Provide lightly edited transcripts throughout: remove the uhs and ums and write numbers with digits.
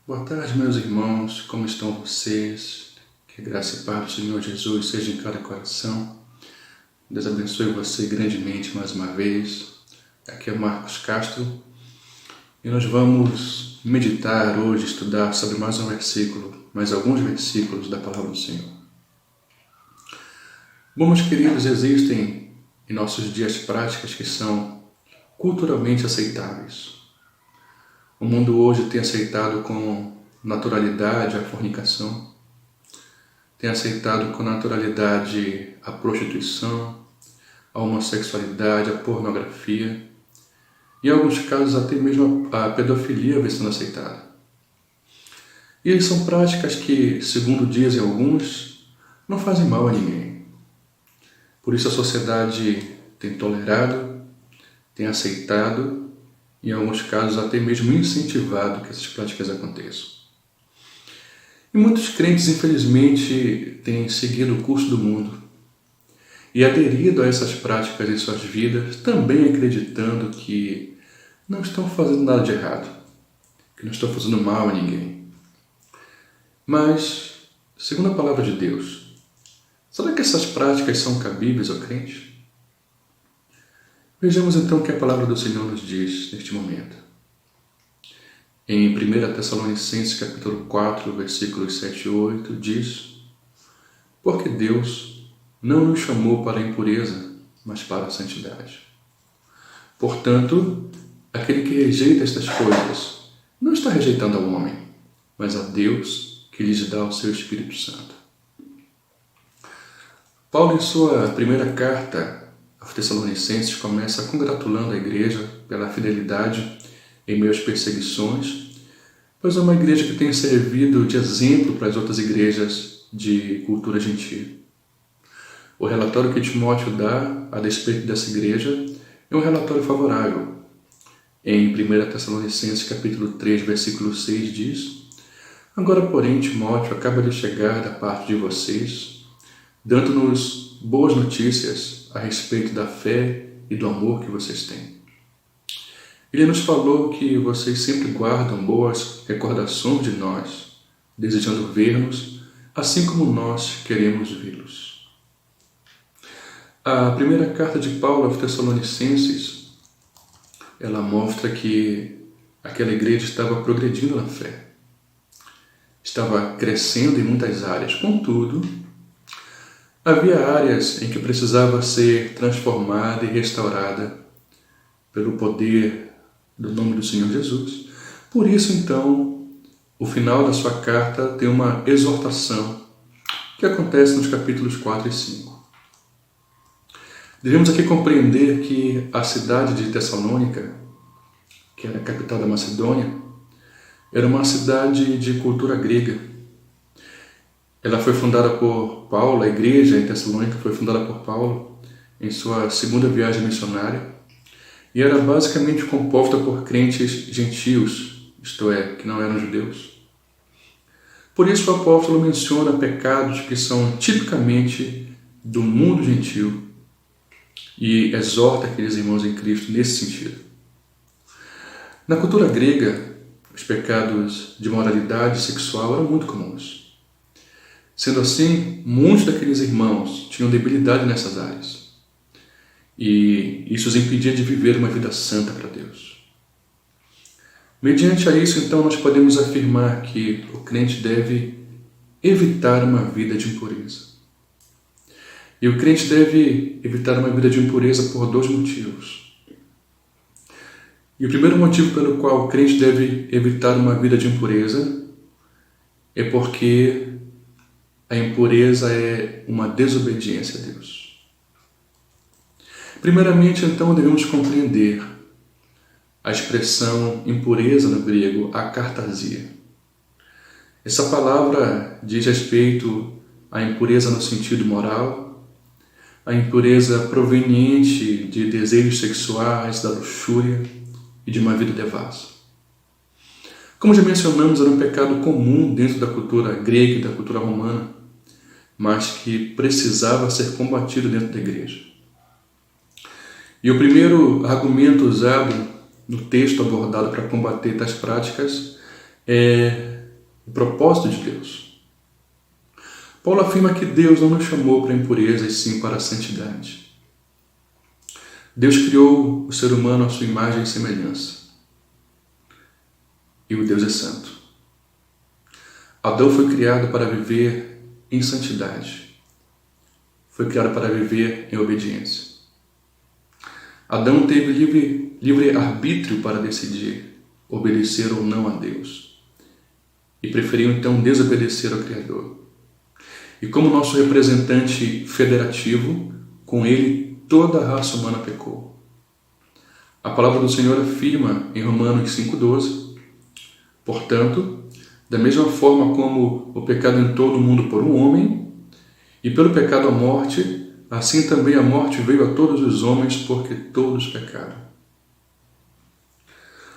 Boa tarde, meus irmãos, como estão vocês? Que a graça e paz do Senhor Jesus seja em cada coração. Deus abençoe você grandemente mais uma vez. Aqui é Marcos Castro e nós vamos meditar hoje, estudar sobre mais alguns versículos da Palavra do Senhor. Bom, meus queridos, existem em nossos dias práticas que são culturalmente aceitáveis. O mundo hoje tem aceitado com naturalidade a fornicação, tem aceitado com naturalidade a prostituição, a homossexualidade, a pornografia e, em alguns casos, até mesmo a pedofilia vem sendo aceitada. E são práticas que, segundo dizem alguns, não fazem mal a ninguém. Por isso a sociedade tem tolerado, tem aceitado e, em alguns casos, até mesmo incentivado que essas práticas aconteçam. E muitos crentes, infelizmente, têm seguido o curso do mundo e aderido a essas práticas em suas vidas, também acreditando que não estão fazendo nada de errado, que não estão fazendo mal a ninguém. Mas, segundo a palavra de Deus, será que essas práticas são cabíveis ao crente? Vejamos então o que a palavra do Senhor nos diz neste momento. Em 1 Tessalonicenses capítulo 4, versículos 7 e 8, diz: Porque Deus não nos chamou para a impureza, mas para a santidade. Portanto, aquele que rejeita estas coisas não está rejeitando ao homem, mas a Deus que lhes dá o seu Espírito Santo. Paulo, em sua primeira carta aos Tessalonicenses, começa congratulando a igreja pela fidelidade em meio às perseguições, pois é uma igreja que tem servido de exemplo para as outras igrejas de cultura gentil. O relatório que Timóteo dá a respeito dessa igreja é um relatório favorável. Em 1 Tessalonicenses capítulo 3, versículo 6 diz: Agora, porém, Timóteo acaba de chegar da parte de vocês, dando-nos boas notícias a respeito da fé e do amor que vocês têm. Ele nos falou que vocês sempre guardam boas recordações de nós, desejando ver-nos, assim como nós queremos vê-los. A primeira carta de Paulo aos Tessalonicenses, ela mostra que aquela igreja estava progredindo na fé, estava crescendo em muitas áreas. Contudo, havia áreas em que precisava ser transformada e restaurada pelo poder do nome do Senhor Jesus. Por isso, então, o final da sua carta tem uma exortação que acontece nos capítulos 4 e 5. Devemos aqui compreender que a cidade de Tessalônica, que era a capital da Macedônia, era uma cidade de cultura grega. Ela foi fundada por Paulo, a igreja em Tessalônica foi fundada por Paulo em sua segunda viagem missionária e era basicamente composta por crentes gentios, isto é, que não eram judeus. Por isso o apóstolo menciona pecados que são tipicamente do mundo gentil e exorta aqueles irmãos em Cristo nesse sentido. Na cultura grega, os pecados de moralidade sexual eram muito comuns. Sendo assim, muitos daqueles irmãos tinham debilidade nessas áreas. E isso os impedia de viver uma vida santa para Deus. Mediante a isso, então, nós podemos afirmar que o crente deve evitar uma vida de impureza. E o crente deve evitar uma vida de impureza por dois motivos. E o primeiro motivo pelo qual o crente deve evitar uma vida de impureza é porque a impureza é uma desobediência a Deus. Primeiramente, então, devemos compreender a expressão impureza no grego, akartasia. Essa palavra diz respeito à impureza no sentido moral, a impureza proveniente de desejos sexuais, da luxúria e de uma vida devassa. Como já mencionamos, era um pecado comum dentro da cultura grega e da cultura romana, mas que precisava ser combatido dentro da igreja. E o primeiro argumento usado no texto abordado para combater tais práticas é o propósito de Deus. Paulo afirma que Deus não nos chamou para a impureza, e sim para a santidade. Deus criou o ser humano à sua imagem e semelhança. E o Deus é santo. Adão foi criado para viver em santidade. Foi criado para viver em obediência. Adão teve livre arbítrio para decidir obedecer ou não a Deus. E preferiu então desobedecer ao Criador. E como nosso representante federativo, com ele toda a raça humana pecou. A palavra do Senhor afirma em Romanos 5,12: portanto, da mesma forma como o pecado entrou no mundo por um homem, e pelo pecado a morte, assim também a morte veio a todos os homens, porque todos pecaram.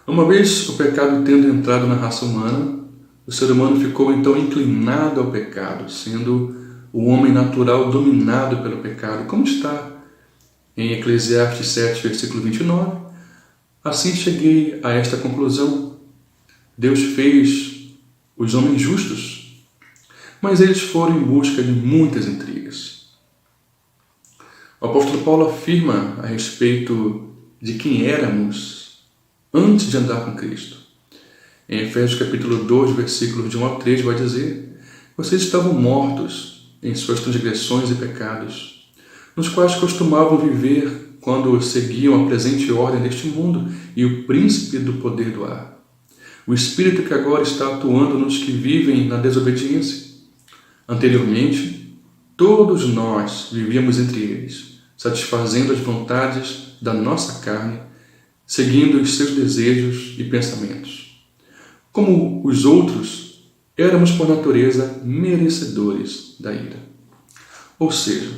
Uma vez o pecado tendo entrado na raça humana, o ser humano ficou então inclinado ao pecado, sendo o homem natural dominado pelo pecado, como está em Eclesiastes 7, versículo 29. Assim cheguei a esta conclusão: Deus fez os homens justos, mas eles foram em busca de muitas intrigas. O apóstolo Paulo afirma a respeito de quem éramos antes de andar com Cristo. Em Efésios capítulo 2, versículos de 1 ao 3, vai dizer: vocês estavam mortos em suas transgressões e pecados, nos quais costumavam viver quando seguiam a presente ordem deste mundo e o príncipe do poder do ar, o espírito que agora está atuando nos que vivem na desobediência. Anteriormente, todos nós vivíamos entre eles, satisfazendo as vontades da nossa carne, seguindo os seus desejos e pensamentos. Como os outros, éramos por natureza merecedores da ira. Ou seja,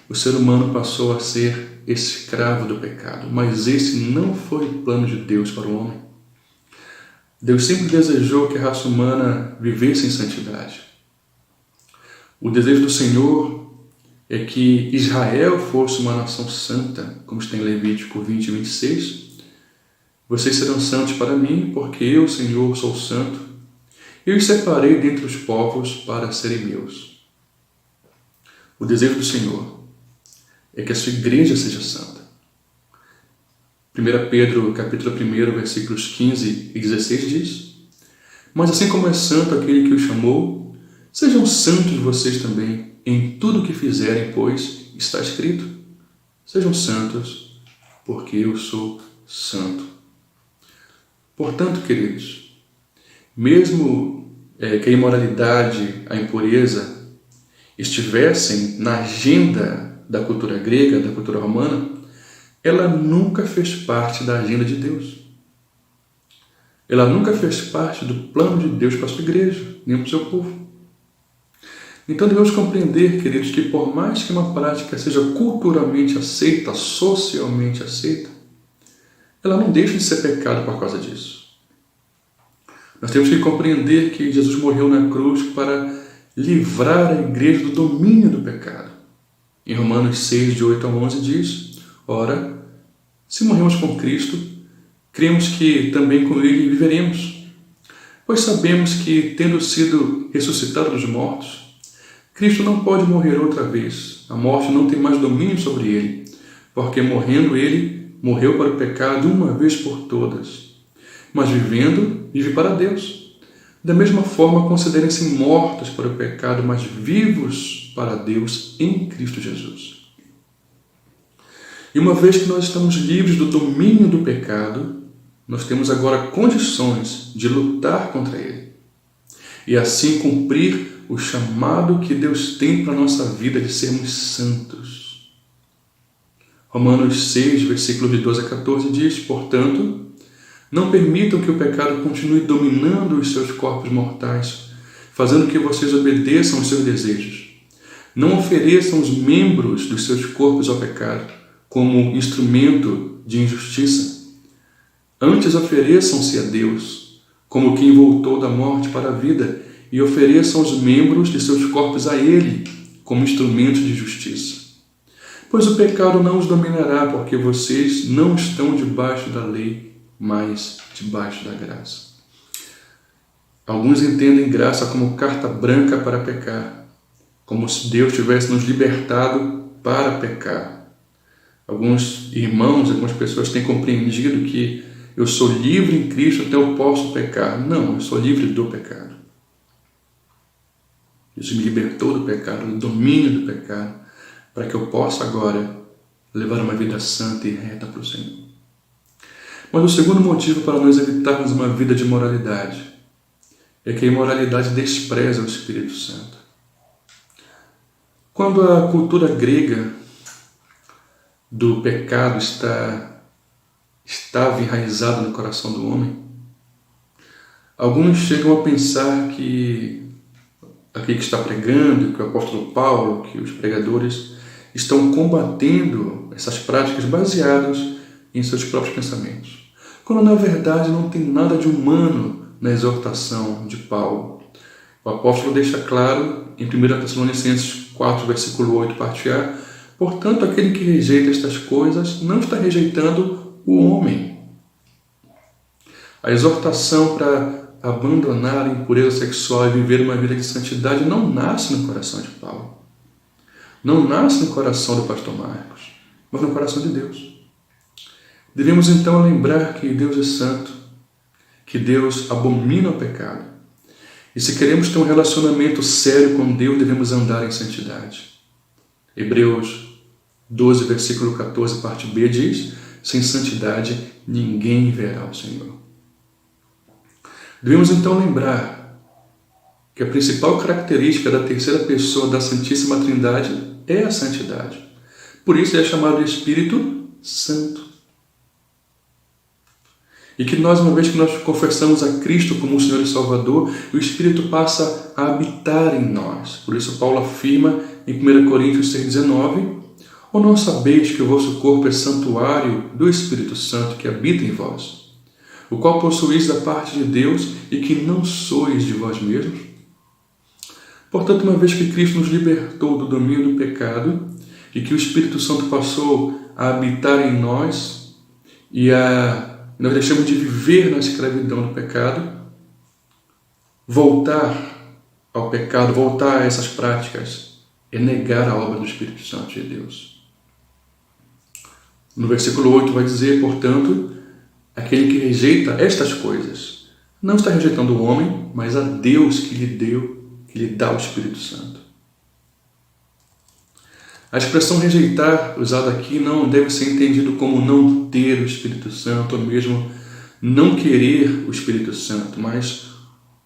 o ser humano passou a ser escravo do pecado, mas esse não foi o plano de Deus para o homem. Deus sempre desejou que a raça humana vivesse em santidade. O desejo do Senhor é que Israel fosse uma nação santa, como está em Levítico 20 e 26. Vocês serão santos para mim, porque eu, Senhor, sou santo. Eu os separei dentre os povos para serem meus. O desejo do Senhor é que a sua igreja seja santa. 1 Pedro, capítulo 1, versículos 15 e 16 diz: mas assim como é santo aquele que o chamou, sejam santos vocês também em tudo o que fizerem, pois está escrito: sejam santos, porque eu sou santo. Portanto, queridos, mesmo que a imoralidade, a impureza estivessem na agenda da cultura grega, da cultura romana, ela nunca fez parte da agenda de Deus. Ela nunca fez parte do plano de Deus para a sua igreja, nem para o seu povo. Então devemos compreender, queridos, que por mais que uma prática seja culturalmente aceita, socialmente aceita, ela não deixa de ser pecado por causa disso. Nós temos que compreender que Jesus morreu na cruz para livrar a igreja do domínio do pecado. Em Romanos 6, de 8 a 11 diz: ora, se morremos com Cristo, cremos que também com Ele viveremos. Pois sabemos que, tendo sido ressuscitado dos mortos, Cristo não pode morrer outra vez. A morte não tem mais domínio sobre Ele, porque morrendo Ele, morreu para o pecado uma vez por todas. Mas vivendo, vive para Deus. Da mesma forma, considerem-se mortos para o pecado, mas vivos para Deus em Cristo Jesus. E uma vez que nós estamos livres do domínio do pecado, nós temos agora condições de lutar contra ele e assim cumprir o chamado que Deus tem para a nossa vida de sermos santos. Romanos 6, versículos de 12 a 14 diz: portanto, não permitam que o pecado continue dominando os seus corpos mortais, fazendo que vocês obedeçam aos seus desejos. Não ofereçam os membros dos seus corpos ao pecado como instrumento de injustiça. Antes ofereçam-se a Deus, como quem voltou da morte para a vida, e ofereçam os membros de seus corpos a Ele, como instrumentos de justiça. Pois o pecado não os dominará, porque vocês não estão debaixo da lei, mas debaixo da graça. Alguns entendem graça como carta branca para pecar, como se Deus tivesse nos libertado para pecar. Alguns irmãos, algumas pessoas têm compreendido que eu sou livre em Cristo, então eu posso pecar. Não, eu sou livre do pecado. Deus me libertou do pecado, do domínio do pecado, para que eu possa agora levar uma vida santa e reta para o Senhor. Mas o segundo motivo para nós evitarmos uma vida de moralidade é que a imoralidade despreza o Espírito Santo. Quando a cultura grega do pecado estava enraizada no coração do homem, alguns chegam a pensar que aquele que está pregando, que o apóstolo Paulo, que os pregadores estão combatendo essas práticas baseadas em seus próprios pensamentos. Quando na verdade não tem nada de humano na exortação de Paulo. O apóstolo deixa claro em 1 Tessalonicenses 4, versículo 8, parte A: portanto, aquele que rejeita estas coisas não está rejeitando o homem. A exortação para abandonar a impureza sexual e viver uma vida de santidade não nasce no coração de Paulo. Não nasce no coração do pastor Marcos, mas no coração de Deus. Devemos então lembrar que Deus é santo, que Deus abomina o pecado. E se queremos ter um relacionamento sério com Deus, devemos andar em santidade. Hebreus 12, versículo 14, parte B diz: sem santidade ninguém verá o Senhor. Devemos então lembrar que a principal característica da terceira pessoa da Santíssima Trindade é a santidade. Por isso é chamado de Espírito Santo. E que nós, uma vez que nós confessamos a Cristo como o Senhor e Salvador, o Espírito passa a habitar em nós. Por isso Paulo afirma em 1 Coríntios 6,19: ou não sabeis que o vosso corpo é santuário do Espírito Santo que habita em vós, o qual possuís da parte de Deus e que não sois de vós mesmos? Portanto, uma vez que Cristo nos libertou do domínio do pecado e que o Espírito Santo passou a habitar em nós e nós deixamos de viver na escravidão do pecado, voltar ao pecado, voltar a essas práticas, é negar a obra do Espírito Santo de Deus. No versículo 8 vai dizer, portanto, aquele que rejeita estas coisas não está rejeitando o homem, mas a Deus que lhe dá o Espírito Santo. A expressão rejeitar, usada aqui, não deve ser entendido como não ter o Espírito Santo, ou mesmo não querer o Espírito Santo, mas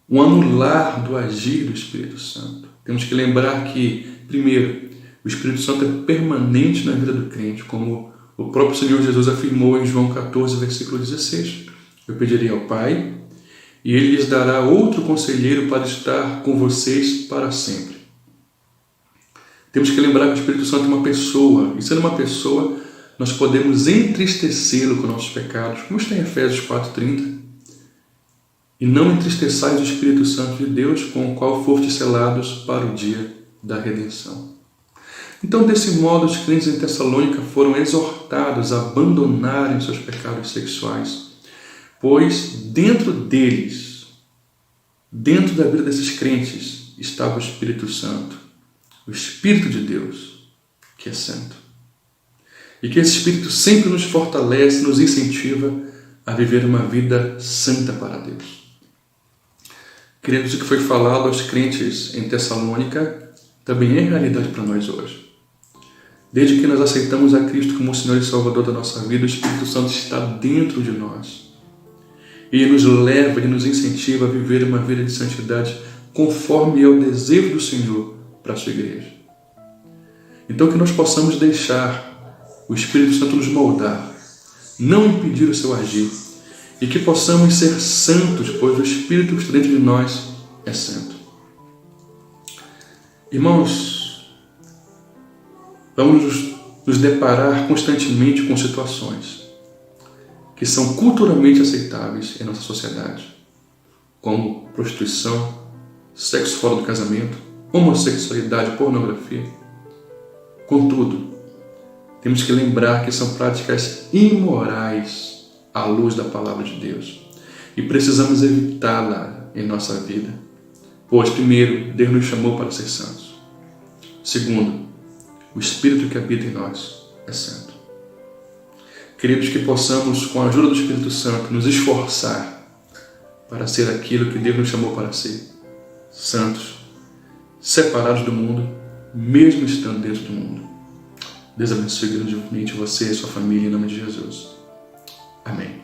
um anular do agir do Espírito Santo. Temos que lembrar que, primeiro, o Espírito Santo é permanente na vida do crente, como o próprio Senhor Jesus afirmou em João 14, versículo 16. Eu pedirei ao Pai, e Ele lhes dará outro conselheiro para estar com vocês para sempre. Temos que lembrar que o Espírito Santo é uma pessoa, e sendo uma pessoa, nós podemos entristecê-lo com nossos pecados, como está em Efésios 4,30. E não entristeçais o Espírito Santo de Deus, com o qual fostes selados para o dia da redenção. Então, desse modo, os crentes em Tessalônica foram exortados a abandonarem seus pecados sexuais, pois dentro deles, dentro da vida desses crentes, estava o Espírito Santo, o Espírito de Deus, que é santo. E que esse Espírito sempre nos fortalece, nos incentiva a viver uma vida santa para Deus. Queridos, o que foi falado aos crentes em Tessalônica também é realidade para nós hoje. Desde que nós aceitamos a Cristo como o Senhor e Salvador da nossa vida, o Espírito Santo está dentro de nós. Ele nos leva, Ele nos incentiva a viver uma vida de santidade conforme é o desejo do Senhor para a sua igreja. Então que nós possamos deixar o Espírito Santo nos moldar, não impedir o seu agir, e que possamos ser santos, pois o Espírito que está dentro de nós é santo. Irmãos, vamos nos deparar constantemente com situações que são culturalmente aceitáveis em nossa sociedade, como prostituição, sexo fora do casamento, homossexualidade, pornografia. Contudo, temos que lembrar que são práticas imorais à luz da palavra de Deus e precisamos evitá-la em nossa vida. Pois, primeiro, Deus nos chamou para ser santos. Segundo, o Espírito que habita em nós é santo. Queridos, que possamos, com a ajuda do Espírito Santo, nos esforçar para ser aquilo que Deus nos chamou para ser. Santos, separados do mundo, mesmo estando dentro do mundo. Deus abençoe grandemente você e sua família, em nome de Jesus. Amém.